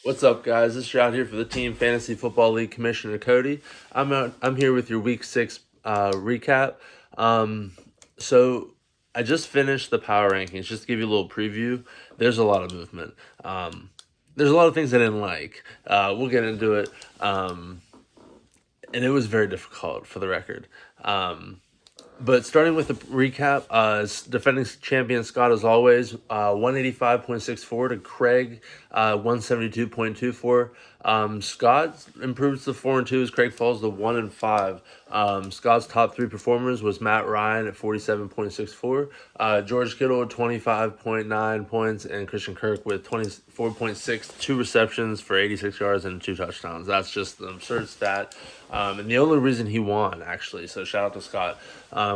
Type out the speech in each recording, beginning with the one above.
What's up, guys? This is out here for the Team Fantasy Football League Commissioner Cody. I'm here with your Week 6 recap. Um, so I just finished the power rankings. Just to give you a little preview, there's a lot of movement. There's a lot of things I didn't like. We'll get into it. And it was very difficult, for the record. But starting with the recap, defending champion Scott, as always, 185.64 to Craig, 172.24. Scott improves to 4-2 as Craig falls to 1-5. Scott's top three performers was Matt Ryan at 47.64, George Kittle at 25.9 points, and Christian Kirk with 24.6, 2 receptions for 86 yards and 2 touchdowns. That's just an absurd stat. And the only reason he won, actually. So shout out to Scott.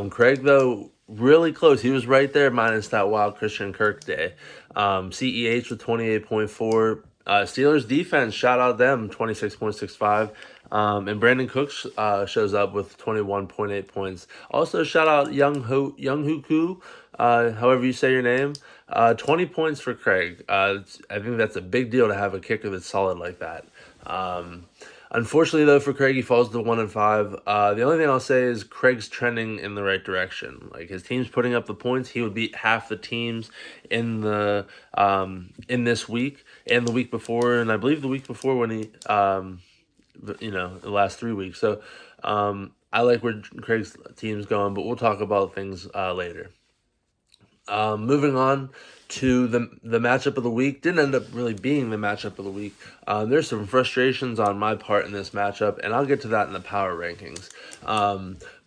Craig, though, really close. He was right there, minus that wild Christian Kirk day. CEH with 28.4. Steelers defense, shout out them, 26.65. And Brandon Cooks shows up with 21.8 points. Also, shout out Young Huku, however you say your name. 20 points for Craig. I think that's a big deal to have a kicker that's solid like that. Unfortunately, though, for Craig, he falls to 1-5. The only thing I'll say is Craig's trending in the right direction. Like, his team's putting up the points. He would beat half the teams in the in this week and the week before, and I believe the week before when he the last 3 weeks. So I like where Craig's team's going, but we'll talk about things later. Moving on to the matchup of the week. Didn't end up really being the matchup of the week. There's some frustrations on my part in this matchup, and I'll get to that in the power rankings.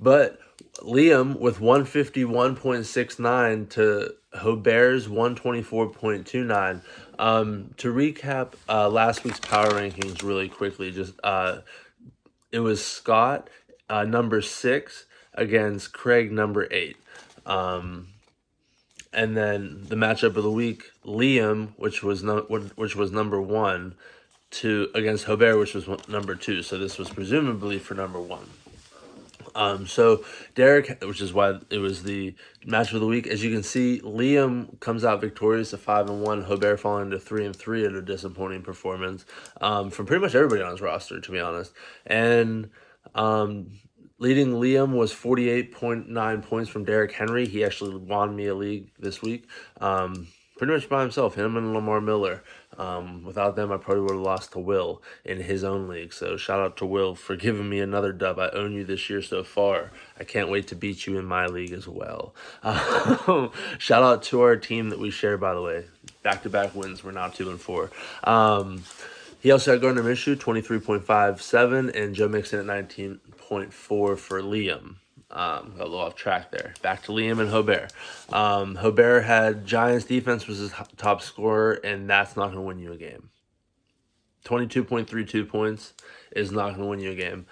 But Liam with 151.69 to Hobert's 124.29. To recap last week's power rankings really quickly, it was Scott number 6 against Craig number 8. And then the matchup of the week, Liam, which was number 1, against Ohftt, which was number 2. So this was presumably for number 1. So Derek, which is why it was the match of the week. As you can see, Liam comes out victorious at 5-1. Ohftt falling to 3-3 at a disappointing performance from pretty much everybody on his roster, to be honest. And leading Liam was 48.9 points from Derrick Henry. He actually won me a league this week, pretty much by himself, him and Lamar Miller. Without them, I probably would have lost to Will in his own league. So shout out to Will for giving me another dub. I own you this year so far. I can't wait to beat you in my league as well. Shout out to our team that we share, by the way. Back-to-back wins. We're now 2-4. He also had Gardner Minshew, 23.57, and Joe Mixon at 19.4 for Liam. Got a little off track there. Back to Liam and Ohftt. Ohftt had Giants defense was his top scorer, and that's not going to win you a game. 22.32 points is not going to win you a game.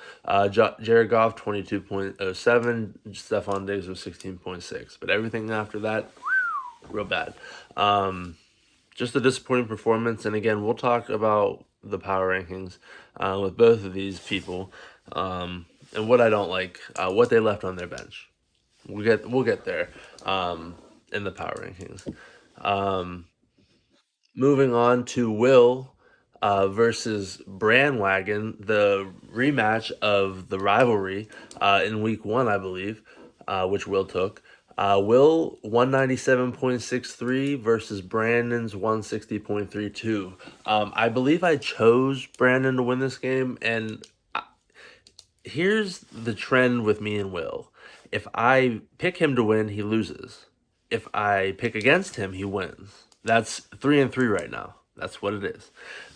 Jared Goff, 22.07. Stephon Diggs was 16.6. But everything after that, real bad. Just a disappointing performance. And again, we'll talk about the power rankings with both of these people and what I don't like, what they left on their bench. We'll get there in the power rankings. Moving on to Will versus Brandwagon, the rematch of the rivalry in week 1, I believe, which Will took. Will 197.63 versus Brandon's 160.32. I believe I chose Brandon to win this game, and here's the trend with me and Will. If I pick him to win, he loses. If I pick against him, he wins. That's 3-3 right now. That's what it is.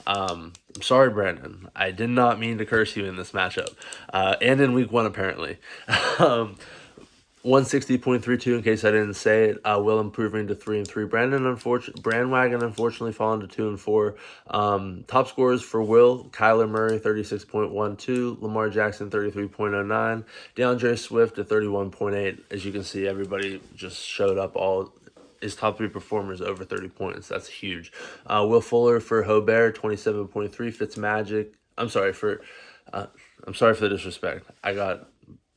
I'm sorry, Brandon. I did not mean to curse you in this matchup. And in week 1, apparently. 160.32 in case I didn't say it. Will improving to 3-3. Brandwagon unfortunately falling to 2-4. Top scorers for Will: Kyler Murray 36.12, Lamar Jackson 33.09, DeAndre Swift at 31.8. As you can see, everybody just showed up. All his top 3 performers over 30 points. That's huge. Will Fuller for Ohftt 27.3. Fitzmagic. I'm sorry for the disrespect. I got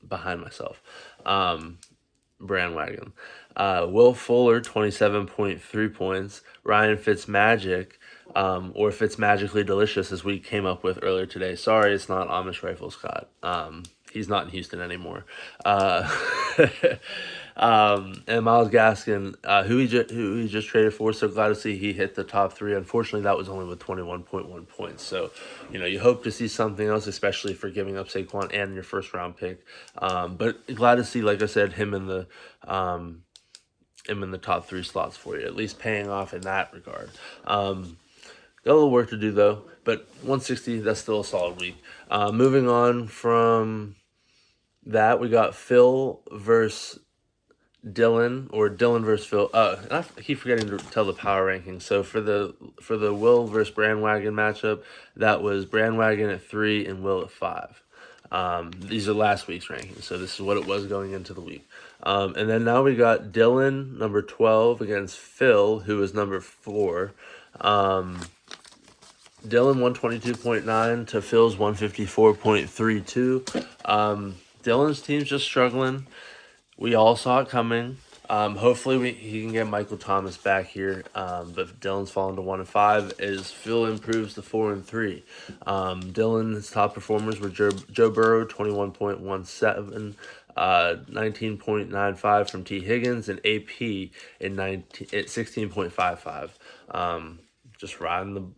behind myself. Brandwagon. Will Fuller, 27.3 points. Ryan Fitzmagic, or if it's magically delicious, as we came up with earlier today. Sorry, it's not Amish Rifle Scott. He's not in Houston anymore. Uh, and Miles Gaskin, who he just traded for. So glad to see he hit the top three. Unfortunately, that was only with 21.1 points. So, you hope to see something else, especially for giving up Saquon and your first round pick. But glad to see, like I said, him in the top three slots for you, at least paying off in that regard. Got a little work to do though, but 160, that's still a solid week. Moving on from that, we got Phil versus Dylan, or Dylan versus Phil. And I keep forgetting to tell the power rankings. So for the Will versus Brandwagon matchup, that was Brandwagon at 3 and Will at 5. These are last week's rankings, so this is what it was going into the week. And then now we got Dylan, number 12, against Phil, who is number 4. Dylan 122.9 to Phil's 154.32. Dylan's team's just struggling. We all saw it coming. Hopefully he can get Michael Thomas back here. But Dylan's fallen to 1 and 5 as Phil improves to 4 and 3. Dylan's top performers were Joe Burrow 21.17, 19.95 from T Higgins, and AP at 16.55. Just riding them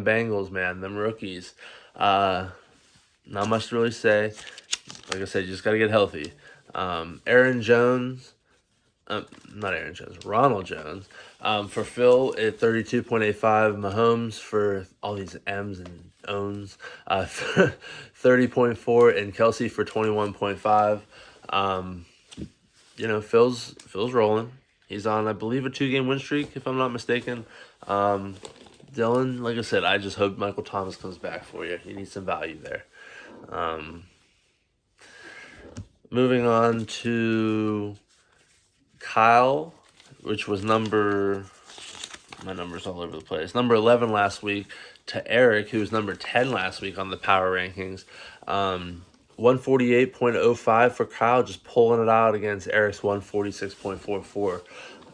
Bengals, man, them rookies. Not much to really say. Like I said, you just got to get healthy. Ronald Jones, for Phil at 32.85, Mahomes for all these M's and owns, 30.4, and Kelsey for 21.5. Phil's rolling. He's on, I believe, a 2-game win streak, if I'm not mistaken. Dylan, like I said, I just hope Michael Thomas comes back for you. You need some value there. Moving on to Kyle, which was my number's all over the place, number 11 last week, to Eric, who was number 10 last week on the power rankings. 148.05 for Kyle, just pulling it out against Eric's 146.44.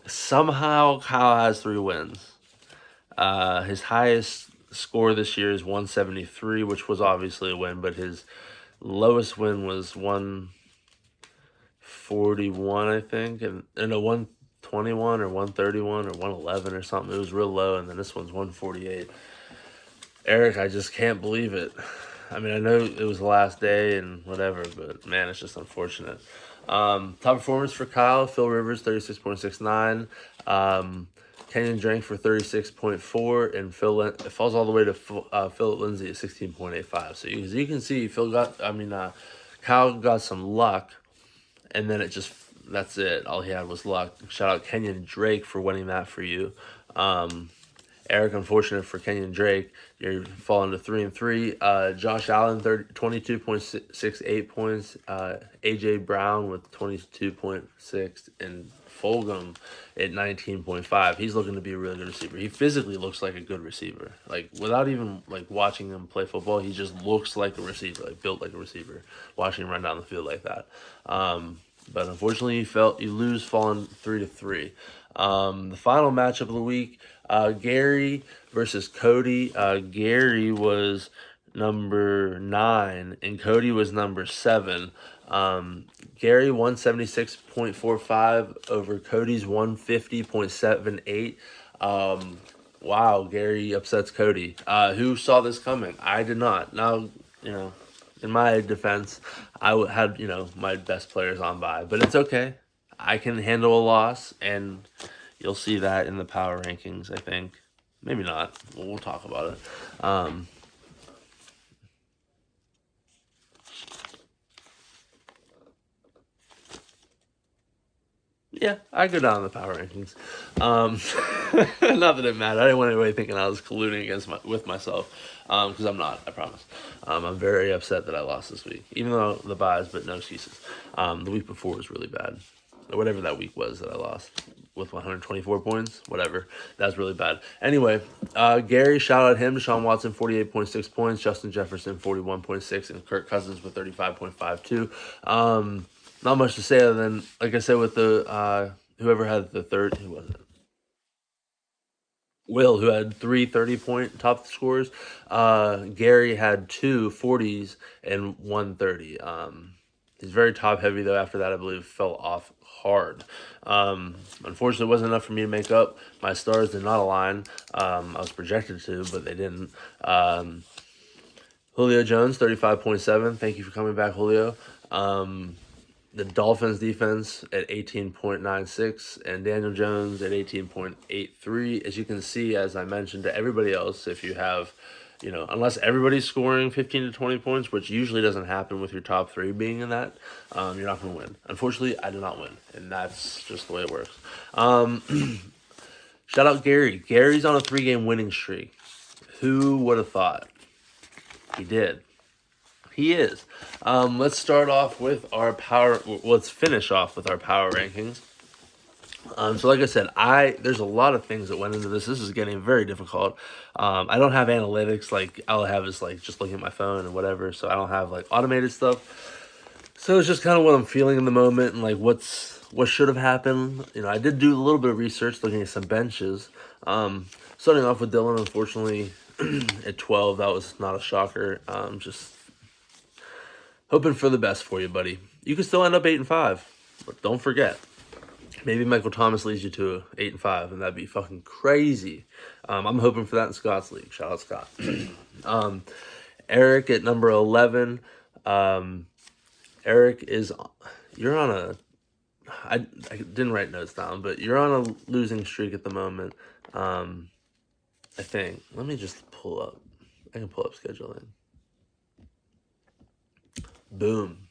Somehow Kyle has 3 wins. His highest score this year is 173, which was obviously a win, but his lowest win was 141, I think, and a 121 or 131 or 111 or something. It was real low, and then this one's 148. Eric, I just can't believe it. I mean, I know it was the last day and whatever, but man, it's just unfortunate. Top performers for Kyle: Phil Rivers 36.69, Kenyon Drake for 36.4, and it falls all the way to Philip Lindsay at 16.85. So as you can see, Kyle got some luck, and then that's it. All he had was luck. Shout out Kenyon Drake for winning that for you. Eric, unfortunate for Kenyon Drake, you're falling to 3 and 3. Josh Allen 22.68 points. AJ Brown with 22.6, and Fulgham at 19.5. He's looking to be a really good receiver. He physically looks like a good receiver. Like, without even watching him play football, he just looks like a receiver, built like a receiver. Watching him run down the field like that. But unfortunately, you lose, falling 3 to 3. The final matchup of the week, Gary versus Cody. Gary was number 9 and Cody was number 7. Gary 176.45 over Cody's 150.78. Wow, Gary upsets Cody. Who saw this coming? I did not. Now, in my defense, I had, my best players on by, but it's okay. I can handle a loss, and you'll see that in the power rankings, I think. Maybe not. We'll talk about it. Yeah, I go down in the power rankings. Not that it mattered. I didn't want anybody thinking I was colluding with myself, because I'm not, I promise. I'm very upset that I lost this week, even though the buys, but no excuses. The week before was really bad. Whatever that week was that I lost with 124 points, whatever. That's really bad. Anyway, Gary, shout out him. Deshaun Watson, 48.6 points. Justin Jefferson, 41.6. And Kirk Cousins with 35.52. Not much to say other than, like I said, with the whoever had the third, who was it? Will, who had 3 30-point top scores. Gary had 2 40s and 130. He's very top heavy though. After that, I believe fell off hard. Unfortunately, it wasn't enough for me to make up. My stars did not align. I was projected to, but they didn't. Julio Jones, 35.7. Thank you for coming back, Julio. The Dolphins defense at 18.96 and Daniel Jones at 18.83. As you can see, as I mentioned to everybody else, if you have, unless everybody's scoring 15 to 20 points, which usually doesn't happen with your top three being in that, you're not going to win. Unfortunately, I did not win, and that's just the way it works. Shout out Gary. Gary's on a 3-game winning streak. Who would have thought? He did. He is. Let's start off with our power. Let's finish off with our power rankings. So like I said, there's a lot of things that went into this. This is getting very difficult. I don't have analytics. Like all I have is like just looking at my phone and whatever. So I don't have like automated stuff. So it's just kind of what I'm feeling in the moment and like what should have happened. I did do a little bit of research looking at some benches. Starting off with Dylan, unfortunately, at 12, that was not a shocker. Just hoping for the best for you, buddy. You can still end up 8-5, but don't forget, maybe Michael Thomas leads you to 8-5, and that'd be fucking crazy. I'm hoping for that in Scott's league. Shout out Scott. Eric at number 11. Eric you're on a. I didn't write notes down, but you're on a losing streak at the moment. I think. Let me just pull up. I can pull up scheduling. Boom.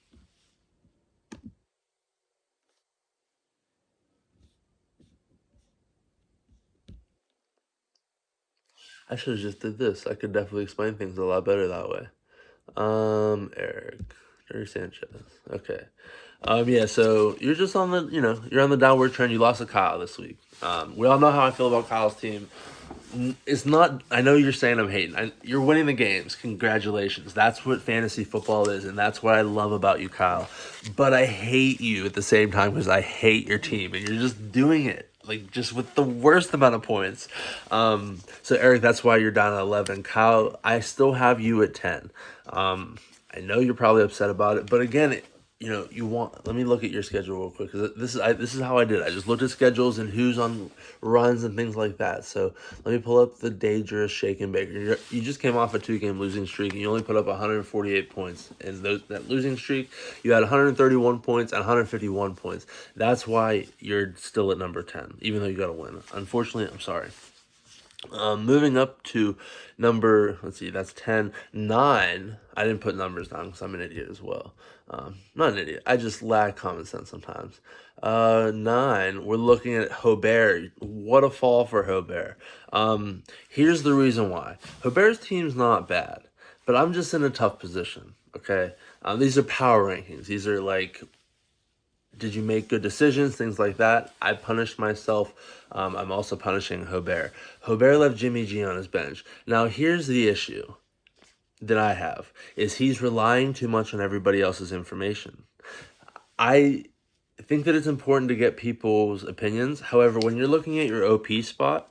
I should have just did this. I could definitely explain things a lot better that way. Eric Sanchez. Okay. Yeah, so you're just on you're on the downward trend. You lost to Kyle this week. We all know how I feel about Kyle's team. It's not. I know you're saying I'm hating. You're winning the games. Congratulations. That's what fantasy football is, and that's what I love about you, Kyle. But I hate you at the same time because I hate your team, and you're just doing it like just with the worst amount of points. So Eric, that's why you're down at 11. Kyle, I still have you at 10. I know you're probably upset about it, but again, you want. Let me look at your schedule real quick because this is how I did. I just looked at schedules and who's on runs and things like that. So let me pull up the dangerous Shake and Baker. You just came off a 2-game losing streak and you only put up 148 points. And that losing streak, you had 131 points and 151 points. That's why you're still at number 10, even though you got to win. Unfortunately, I'm sorry. Moving up to number, let's see, that's 10. 9, I didn't put numbers down because I'm an idiot as well. Not an idiot, I just lack common sense sometimes. 9, we're looking at Hobert. What a fall for Hobert. Here's the reason why. Hobert's team's not bad, but I'm just in a tough position, okay? These are power rankings. These are like, did you make good decisions, things like that. I punished myself. I'm also punishing Hobert. Hobert left Jimmy G on his bench. Now, here's the issue that I have, is he's relying too much on everybody else's information. I think that it's important to get people's opinions. However, when you're looking at your OP spot,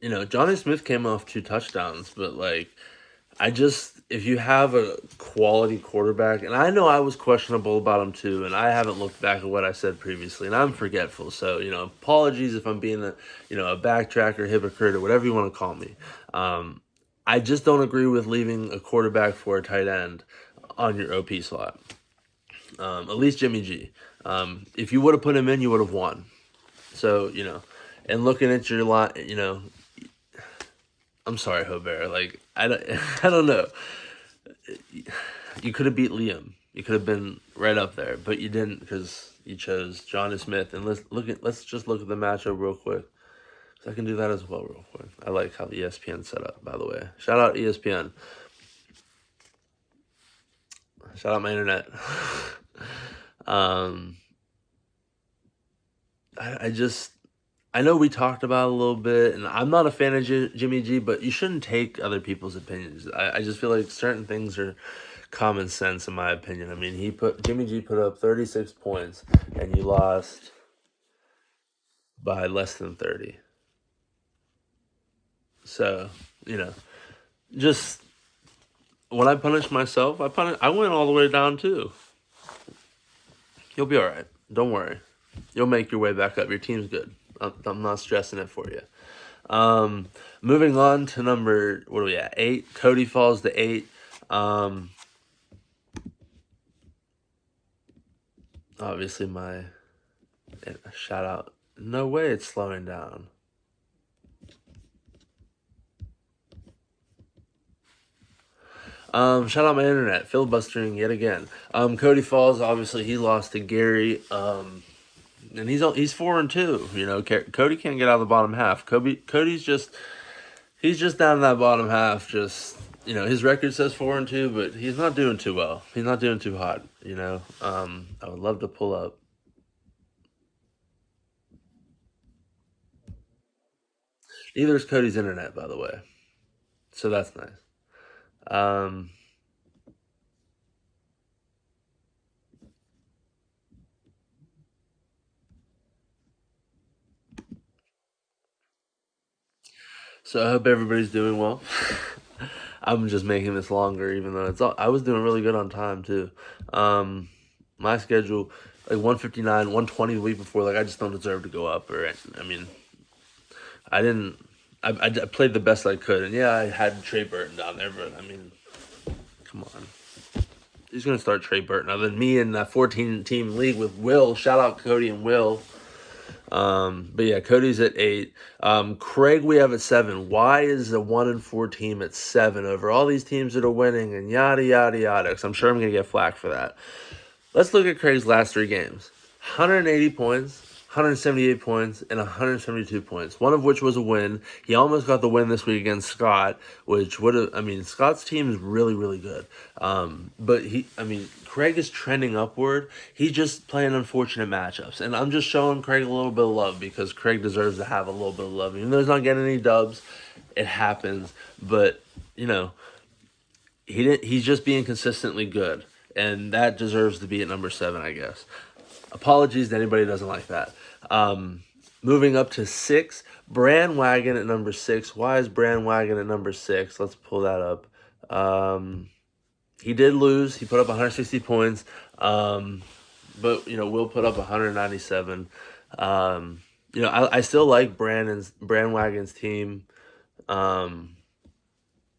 Johnny Smith came off 2 touchdowns, but if you have a quality quarterback, and I know I was questionable about him too, and I haven't looked back at what I said previously, and I'm forgetful, so, apologies if I'm being a backtracker, hypocrite, or whatever you want to call me. I just don't agree with leaving a quarterback for a tight end on your OP slot. At least Jimmy G. If you would have put him in, you would have won. So, and looking at your line, I'm sorry, Hobert. I don't know. You could have beat Liam. You could have been right up there, but you didn't because you chose Johnny Smith. And let's just look at the matchup real quick. So I can do that as well real quick. I like how the ESPN set up, by the way. Shout out ESPN. Shout out my internet. I know we talked about it a little bit, and I'm not a fan of Jimmy G, but you shouldn't take other people's opinions. I just feel like certain things are common sense, in my opinion. I mean, Jimmy G put up 36 points, and you lost by less than 30. So, you know, just when I punish myself, I went all the way down too. You'll be all right. Don't worry. You'll make your way back up. Your team's good. I'm not stressing it for you. Moving on to number, what are we at? 8. Cody falls to 8. Obviously, my shout out. No way it's slowing down. Shout out my internet, filibustering yet again. Cody Falls, obviously he lost to Gary. And he's 4-2. You know, Cody can't get out of the bottom half. Cody's just he's just down in that bottom half. Just, you know, his record says 4-2, but he's not doing too well. He's not doing too hot. You know, I would love to pull up. Neither is Cody's internet, by the way, so that's nice. Um, so I hope everybody's doing well. I'm just making this longer, even though I was doing really good on time too. Um, my schedule, like 159, 120 the week before, like I just don't deserve to go up. I mean, I didn't. I played the best I could, and yeah, I had Trey Burton down there, but I mean, come on. He's gonna start Trey Burton. Other than me in that 14-team league with Will. Shout out Cody and Will. But yeah, Cody's at 8. Craig, we have at 7. Why is a 1-4 team at 7 over all these teams that are winning and yada yada yada? Because I'm sure I'm gonna get flack for that. Let's look at Craig's last 3 games: 180 points, 178 points, and 172 points. One of which was a win. He almost got the win this week against Scott, which would have. I mean, Scott's team is really, really good. But Craig is trending upward. He's just playing unfortunate matchups, and I'm just showing Craig a little bit of love because Craig deserves to have a little bit of love. Even though he's not getting any dubs, it happens. But you know, he didn't. He's just being consistently good, and that deserves to be at number 7, I guess. Apologies to anybody who doesn't like that. Moving up to 6, Brandwagon at number 6. Why is Brandwagon at number 6? Let's pull that up. He did lose. He put up 160 points. But, you know, Will put up 197. You know, I still like Brandwagon's team.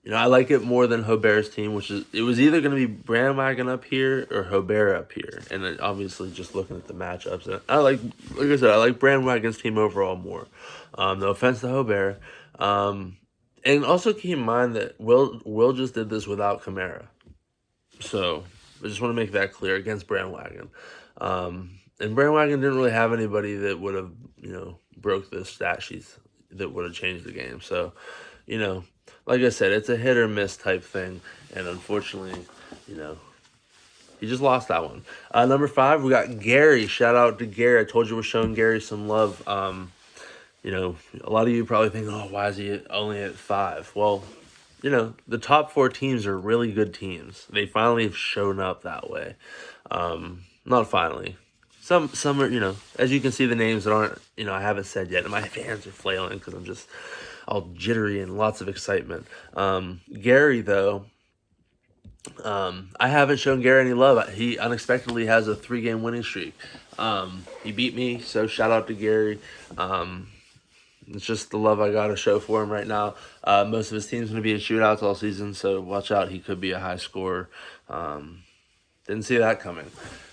You know, I like it more than Hobert's team, it was either going to be Brandwagon up here or Hobert up here. And then obviously just looking at the matchups. And like I said, I like Brandwagon's team overall more. No offense to Hobert. And also keep in mind that Will just did this without Kamara. So I just want to make that clear against Brandwagon. And Brandwagon didn't really have anybody that would have, you know, broke the stat sheets that would have changed the game. So, you know, like I said, it's a hit or miss type thing. And unfortunately, you know, he just lost that one. Number 5, we got Gary. Shout out to Gary. I told you we're showing Gary some love. You know, a lot of you probably think, oh, why is he only at 5? Well, you know, the top 4 teams are really good teams. They finally have shown up that way. Not finally. Some are, you know, as you can see, the names that aren't, you know, I haven't said yet. And my hands are flailing because I'm just all jittery and lots of excitement. Gary, though, I haven't shown Gary any love. He unexpectedly has a 3-game winning streak. He beat me, so shout out to Gary. It's just the love I got to show for him right now. Most of his team's going to be in shootouts all season, so watch out. He could be a high scorer. Didn't see that coming.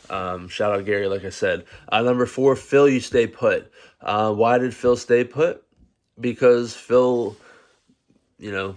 Shout out Gary, like I said. Number 4, Phil, you stay put. Why did Phil stay put? Because Phil, you know,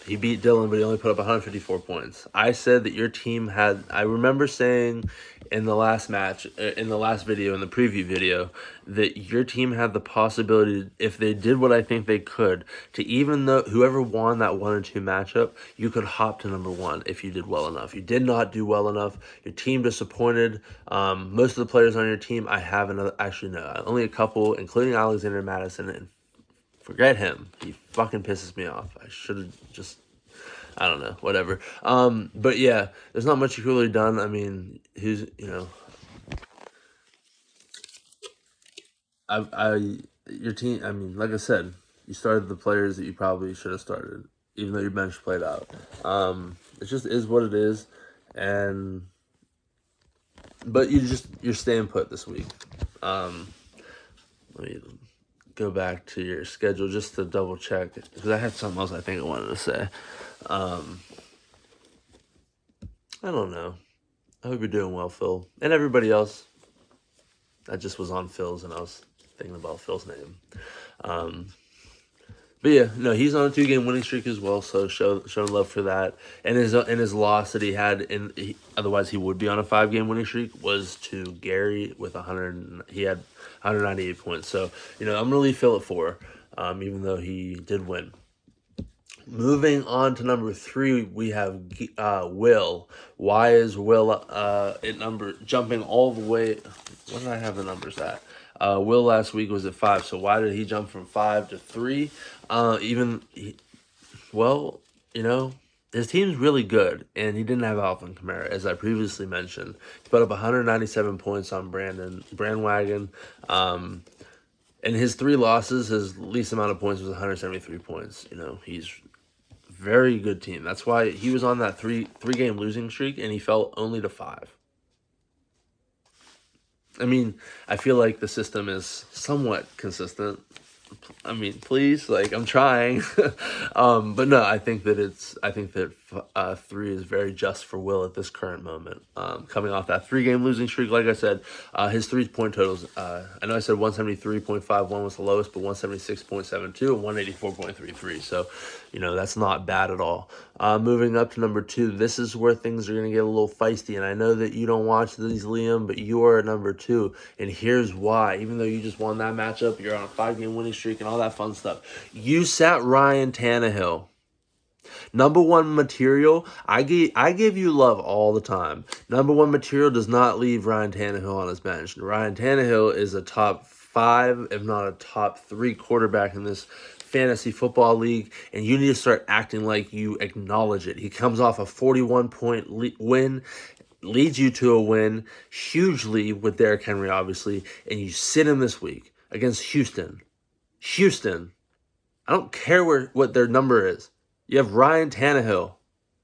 he beat Dylan, but he only put up 154 points. I said that your team had, I remember saying in the last match, in the last video, in the preview video, that your team had the possibility, if they did what I think they could, to even though whoever won that 1 and 2 matchup, you could hop to number 1 if you did well enough. You did not do well enough. Your team disappointed. Most of the players on your team, I have another, actually no, only a couple, including Alexander Madison, and forget him. He fucking pisses me off. I should have just, I don't know, whatever. But yeah, there's not much you could really done. I mean, you know, I your team. I mean, like I said, you started the players that you probably should have started, even though your bench played out. It just is what it is, and but you're staying put this week. Let me go back to your schedule just to double check because I had something else I think I wanted to say. I don't know. I hope you're doing well, Phil, and everybody else. I just was on Phil's and I was thinking about Phil's name. But yeah, no, he's on a 2-game winning streak as well, so show love for that. And his loss that he had otherwise he would be on a 5-game winning streak was to Gary with 100. He had 198 points. So I'm gonna leave Phil at 4, even though he did win. Moving on to number 3, we have Will. Why is Will at jumping all the way? What did I have the numbers at? Will last week was at 5, so why did he jump from 5 to 3? His team's really good, and he didn't have Alvin Kamara, as I previously mentioned. He put up 197 points on Brandwagon. And his 3 losses, his least amount of points was 173 points. He's very good team. That's why he was on that three-game losing streak, and he fell only to 5. I mean, I feel like the system is somewhat consistent. I mean, please, I'm trying. But no, I think that 3 is very just for Will at this current moment. Coming off that 3-game losing streak, like I said, his 3-point totals, I know I said 173.51 was the lowest, but 176.72 and 184.33. So, that's not bad at all. Moving up to number 2, this is where things are going to get a little feisty. And I know that you don't watch these, Liam, but you are at number 2. And here's why. Even though you just won that matchup, you're on a 5-game winning streak and all that fun stuff. You sat Ryan Tannehill. Number 1 material, I give you love all the time. Number 1 material does not leave Ryan Tannehill on his bench. Ryan Tannehill is a top 5, if not a top 3 quarterback in this fantasy football league, and you need to start acting like you acknowledge it. He comes off a 41-point win, leads you to a win hugely with Derrick Henry, obviously, and you sit him this week against Houston. I don't care what their number is. You have Ryan Tannehill.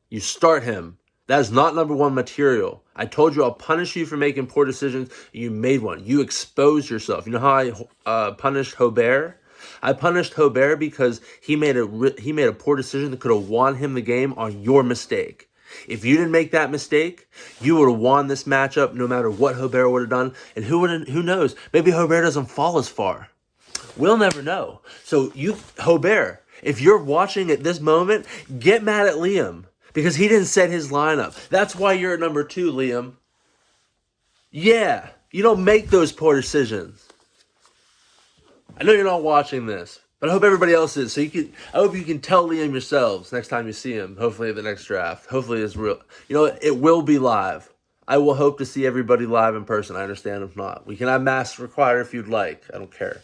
You start him. That is not number 1 material. I told you I'll punish you for making poor decisions. You made one. You exposed yourself. You know how I punished Hobert? I punished Hobert because he made a poor decision that could have won him the game on your mistake. If you didn't make that mistake, you would have won this matchup no matter what Hobert would have done. And who knows? Maybe Hobert doesn't fall as far. We'll never know. So Hobert, if you're watching at this moment, get mad at Liam because he didn't set his lineup. That's why you're at number 2, Liam. Yeah, you don't make those poor decisions. I know you're not watching this, but I hope everybody else is. I hope you can tell Liam yourselves next time you see him, hopefully at the next draft. Hopefully it's real. It will be live. I will hope to see everybody live in person. I understand if not. We can have masks required if you'd like. I don't care.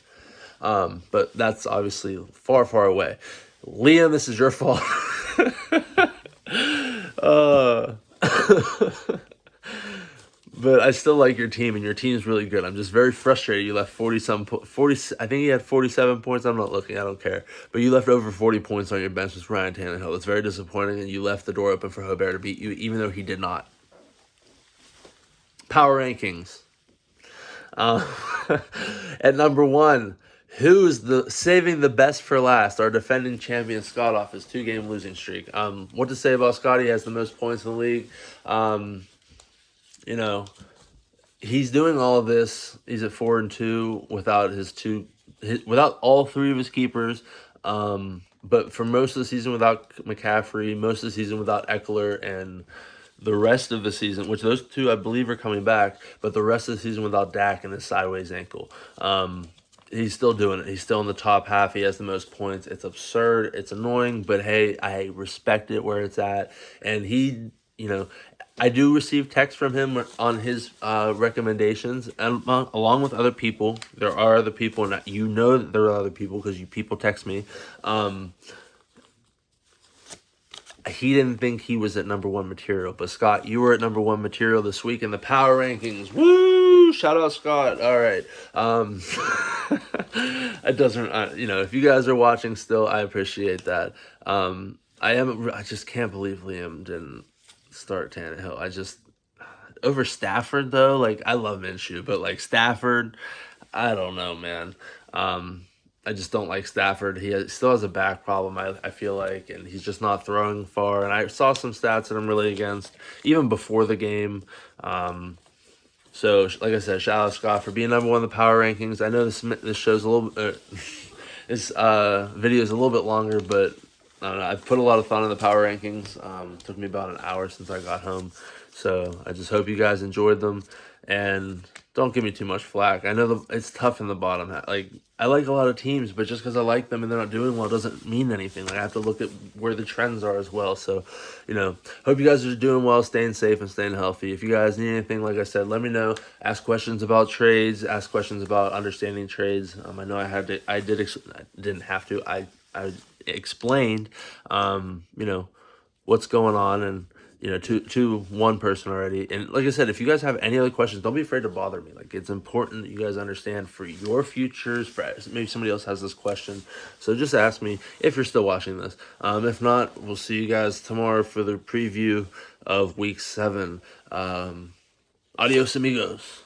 But that's obviously far, far away. Liam, this is your fault. But I still like your team, and your team is really good. I'm just very frustrated. You left 40. I think you had 47 points. I'm not looking. I don't care. But you left over 40 points on your bench with Ryan Tannehill. It's very disappointing, and you left the door open for Hobert to beat you, even though he did not. Power rankings. At number 1, who's saving the best for last? Our defending champion, Scott, off his 2-game losing streak. What to say about Scott? He has the most points in the league. He's doing all of this. He's at 4-2 without all 3 of his keepers. But for most of the season without McCaffrey, most of the season without Eckler, and the rest of the season, which those 2 I believe are coming back, but the rest of the season without Dak and his sideways ankle. He's still doing it. He's still in the top half. He has the most points. It's absurd. It's annoying, but hey, I respect it where it's at. And I do receive texts from him on his recommendations, and along with other people. There are other people, and that there are other people because people text me. He didn't think he was at number 1 material, but Scott, you were at number 1 material this week in the power rankings. Woo! Shout out Scott. All right. It doesn't, if you guys are watching still, I appreciate that. I just can't believe Liam didn't start Tannehill. Over Stafford though, like I love Minshew, but like Stafford, I don't know, man. Um, I just don't like Stafford. Still has a back problem, I feel like, and he's just not throwing far. And I saw some stats that I'm really against, even before the game. Um, so, like I said, shout out Scott for being number one in the power rankings. I know this show's a little this video is a little bit longer, but I don't know. I've put a lot of thought in the power rankings. Took me about an hour since I got home, so I just hope you guys enjoyed them. And don't give me too much flack. I know it's tough in the bottom. Like I like a lot of teams, but just because I like them and they're not doing well doesn't mean anything. Like I have to look at where the trends are as well. So, hope you guys are doing well, staying safe and staying healthy. If you guys need anything, like I said, let me know. Ask questions about trades. Ask questions about understanding trades. I know I didn't have to. I explained, what's going on and to one person already. And like I said, if you guys have any other questions, don't be afraid to bother me. Like it's important that you guys understand for your futures. For maybe somebody else has this question, so just ask me if you're still watching this. If not, we'll see you guys tomorrow for the preview of Week 7. Adios, amigos.